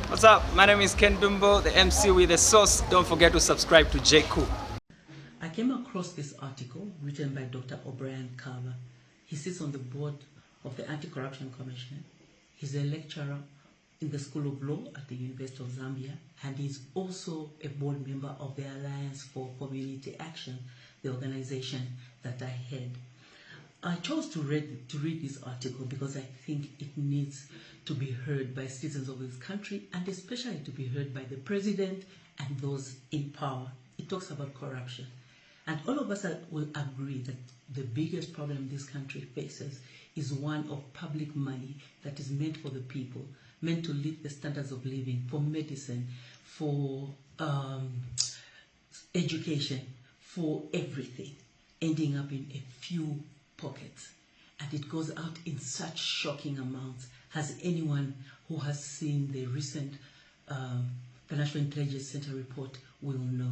What's up? My name is Ken Dumbo, the MC with the sauce. Don't forget to subscribe to J. Cool. I came across this article written by Dr. O'Brien Carver. He sits on the board of the Anti-Corruption Commission. He's a lecturer in the School of Law at the University of Zambia, and he's also a board member of the Alliance for Community Action, the organization that I head. I chose to read this article because I think it needs to be heard by citizens of this country, and especially to be heard by the president and those in power. It talks about corruption. And all of us will agree that the biggest problem this country faces is one of public money that is meant for the people, meant to lift the standards of living, for medicine, for education, for everything, ending up in a few pockets. And it goes out in such shocking amounts, as anyone who has seen the recent Financial Intelligence Center report will know.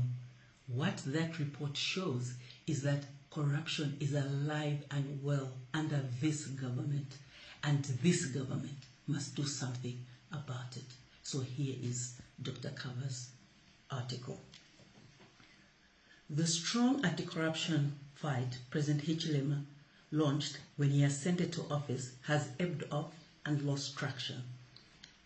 What that report shows is that corruption is alive and well under this government, and this government must do something about it. So here is Dr. Carver's article. The strong anti-corruption fight President Hichilema launched when he ascended to office has ebbed off and lost traction.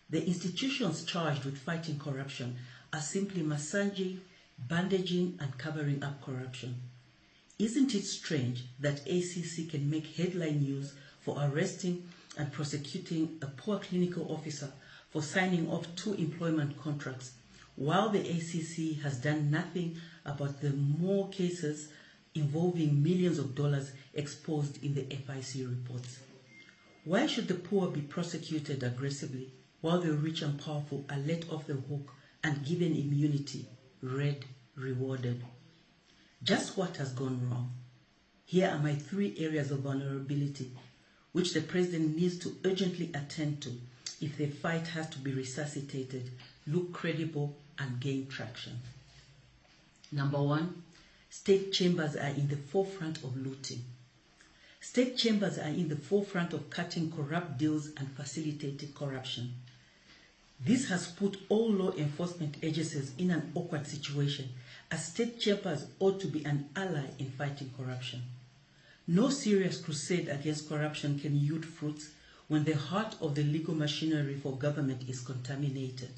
The institutions charged with fighting corruption are simply massaging, bandaging, and covering up corruption. Isn't it strange that ACC can make headline news for arresting and prosecuting a poor clinical officer for signing off 2 employment contracts, while the ACC has done nothing about the more cases involving millions of dollars exposed in the FIC reports? Why should the poor be prosecuted aggressively while the rich and powerful are let off the hook and given immunity, rewarded? Just what has gone wrong? Here are my 3 areas of vulnerability which the president needs to urgently attend to if the fight has to be resuscitated, look credible, and gain traction. Number 1, state chambers are in the forefront of looting. State chambers are in the forefront of cutting corrupt deals and facilitating corruption. This has put all law enforcement agencies in an awkward situation, as state chambers ought to be an ally in fighting corruption. No serious crusade against corruption can yield fruits when the heart of the legal machinery for government is contaminated.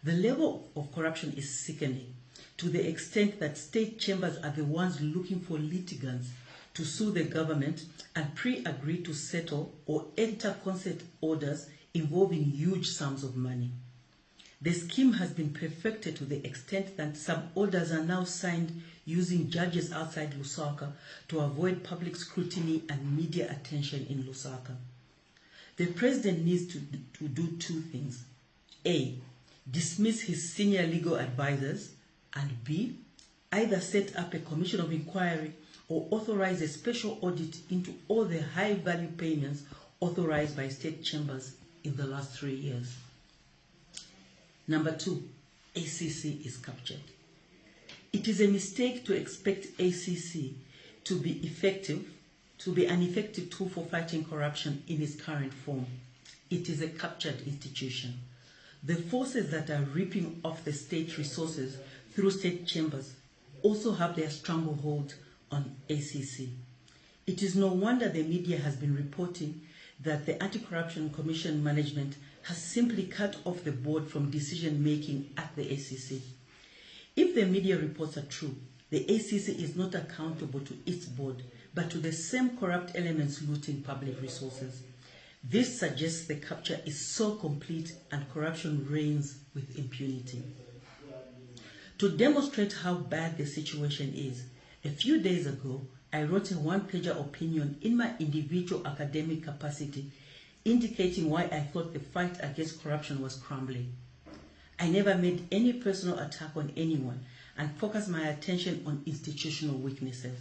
The level of corruption is sickening, to the extent that state chambers are the ones looking for litigants to sue the government and pre-agree to settle or enter consent orders involving huge sums of money. The scheme has been perfected to the extent that some orders are now signed using judges outside Lusaka to avoid public scrutiny and media attention in Lusaka. The president needs to do 2 things. A, dismiss his senior legal advisors, and B, either set up a commission of inquiry or authorize a special audit into all the high-value payments authorized by state chambers in the last 3 years. Number 2, ACC is captured. It is a mistake to expect ACC to be an effective tool for fighting corruption in its current form. It is a captured institution. The forces that are ripping off the state resources through state chambers also have their stranglehold on ACC. It is no wonder the media has been reporting that the Anti-Corruption Commission management has simply cut off the board from decision-making at the ACC. If the media reports are true, the ACC is not accountable to its board, but to the same corrupt elements looting public resources. This suggests the capture is so complete and corruption reigns with impunity. To demonstrate how bad the situation is, a few days ago, I wrote a 1-pager opinion in my individual academic capacity indicating why I thought the fight against corruption was crumbling. I never made any personal attack on anyone and focused my attention on institutional weaknesses.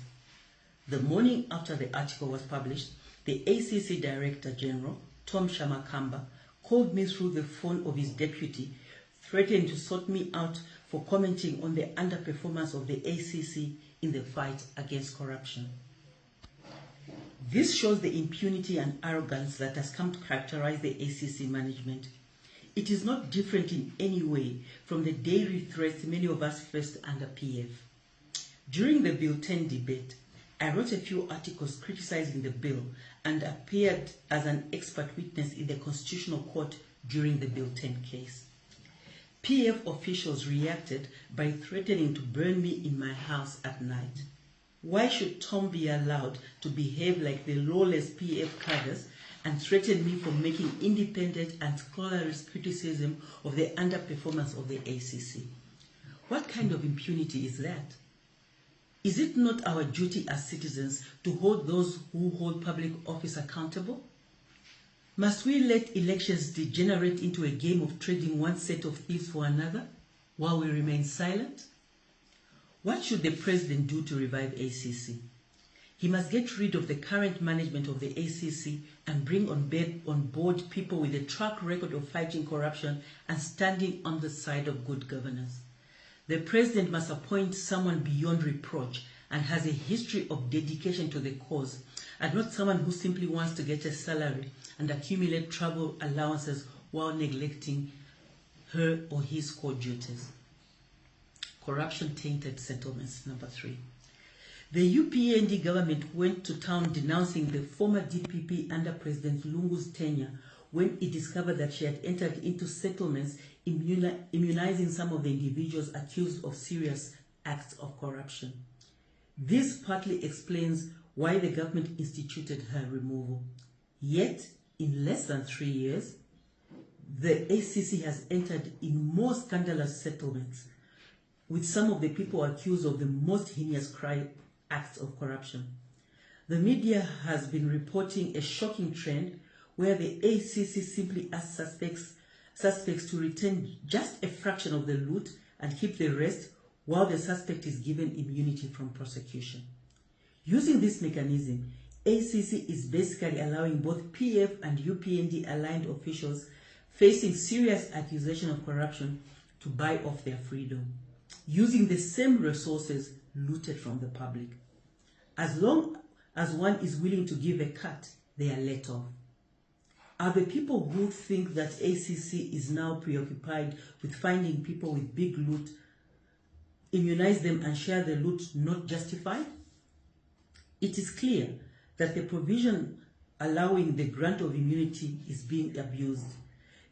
The morning after the article was published, the ACC Director General, Tom Shamakamba, called me through the phone of his deputy, threatening to sort me out for commenting on the underperformance of the ACC in the fight against corruption. This shows the impunity and arrogance that has come to characterize the ACC management. It is not different in any way from the daily threats many of us faced under PF. During the Bill 10 debate, I wrote a few articles criticizing the bill and appeared as an expert witness in the Constitutional Court during the Bill 10 case. PF officials reacted by threatening to burn me in my house at night. Why should Tom be allowed to behave like the lawless PF cadres and threaten me for making independent and scholarly criticism of the underperformance of the ACC? What kind of impunity is that? Is it not our duty as citizens to hold those who hold public office accountable? Must we let elections degenerate into a game of trading one set of thieves for another while we remain silent? What should the president do to revive ACC? He must get rid of the current management of the ACC and bring on board people with a track record of fighting corruption and standing on the side of good governance. The president must appoint someone beyond reproach and has a history of dedication to the cause, and not someone who simply wants to get a salary and accumulate travel allowances while neglecting her or his core duties. Corruption-tainted settlements, number 3. The UPND government went to town denouncing the former DPP under President Lungu's tenure when it discovered that she had entered into settlements immunizing some of the individuals accused of serious acts of corruption. This partly explains why the government instituted her removal. Yet, in less than 3 years, the ACC has entered in more scandalous settlements with some of the people accused of the most heinous acts of corruption. The media has been reporting a shocking trend where the ACC simply asks suspects to return just a fraction of the loot and keep the rest while the suspect is given immunity from prosecution. Using this mechanism, ACC is basically allowing both PF and UPND aligned officials facing serious accusation of corruption to buy off their freedom, using the same resources looted from the public. As long as one is willing to give a cut, they are let off. Are the people who think that ACC is now preoccupied with finding people with big loot, immunize them and share the loot not justified? It is clear that the provision allowing the grant of immunity is being abused.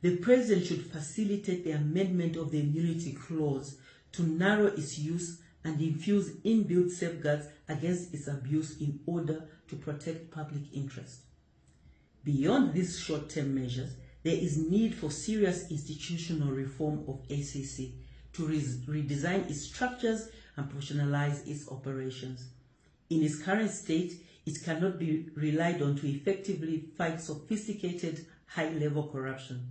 The president should facilitate the amendment of the immunity clause to narrow its use and infuse inbuilt safeguards against its abuse in order to protect public interest. Beyond these short-term measures, there is need for serious institutional reform of ACC to redesign its structures and professionalize its operations. In its current state, it cannot be relied on to effectively fight sophisticated, high-level corruption.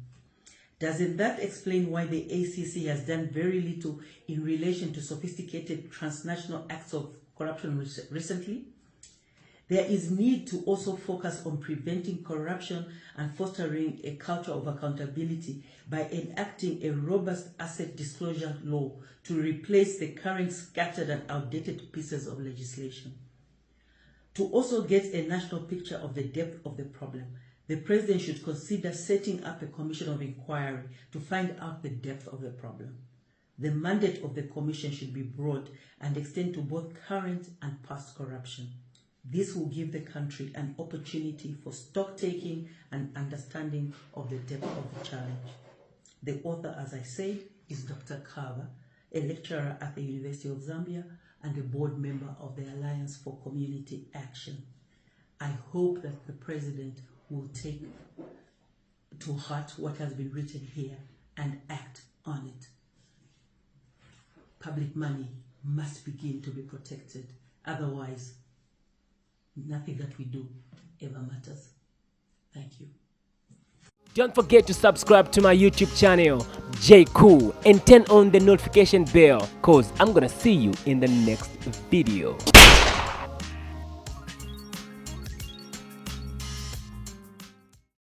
Doesn't that explain why the ACC has done very little in relation to sophisticated transnational acts of corruption recently? There is need to also focus on preventing corruption and fostering a culture of accountability by enacting a robust asset disclosure law to replace the current scattered and outdated pieces of legislation. To also get a national picture of the depth of the problem, the president should consider setting up a commission of inquiry to find out the depth of the problem. The mandate of the commission should be broad and extend to both current and past corruption. This will give the country an opportunity for stock-taking and understanding of the depth of the challenge. The author, as I said, is Dr. Kava, a lecturer at the University of Zambia and a board member of the Alliance for Community Action. I hope that the president will take to heart what has been written here and act on it. Public money must begin to be protected. Otherwise, nothing that we do ever matters. Thank you. Don't forget to subscribe to my YouTube channel, J Cool, and turn on the notification bell, cause I'm gonna see you in the next video.